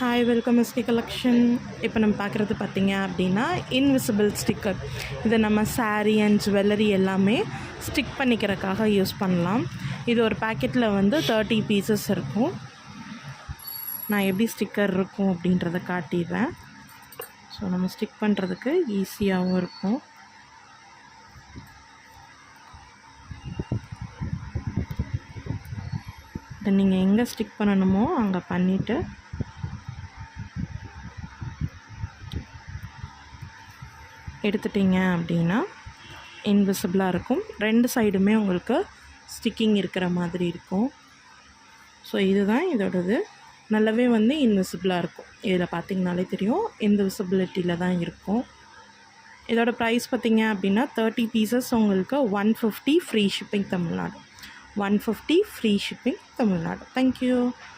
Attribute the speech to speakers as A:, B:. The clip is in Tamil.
A: Hi welcome SK collection. இப்போ நம்ம பார்க்குறது பார்த்திங்க அப்படின்னா இன்விசிபிள் ஸ்டிக்கர். இதை நம்ம சாரீ அண்ட் ஜுவல்லரி எல்லாமே ஸ்டிக் பண்ணிக்கிறதுக்காக யூஸ் பண்ணலாம். இது ஒரு பேக்கெட்டில் வந்து 30 பீசஸ் இருக்கும். நான் எப்படி ஸ்டிக்கர் இருக்கும் அப்படின்றத காட்டிடுறேன். ஸோ நம்ம ஸ்டிக் பண்ணுறதுக்கு ஈஸியாகவும் இருக்கும். இதை நீங்கள் எங்கே ஸ்டிக் பண்ணணுமோ அங்கே பண்ணிவிட்டு எடுத்துட்டிங்க அப்படின்னா இன்விசிபிளாக இருக்கும். 2 சைடுமே உங்களுக்கு ஸ்டிக்கிங் இருக்கிற மாதிரி இருக்கும். ஸோ இதுதான் இதோடது. நல்லாவே வந்து இன்விசிபிளாக இருக்கும். இதில் பார்த்திங்கனாலே தெரியும் இன்விசிபிலிட்டியில் தான் இருக்கும். இதோட ப்ரைஸ் பார்த்திங்க அப்படின்னா 30 பீசஸ் உங்களுக்கு 150 free shipping Tamil Nadu. 150 free shipping Tamil Nadu. Thank you.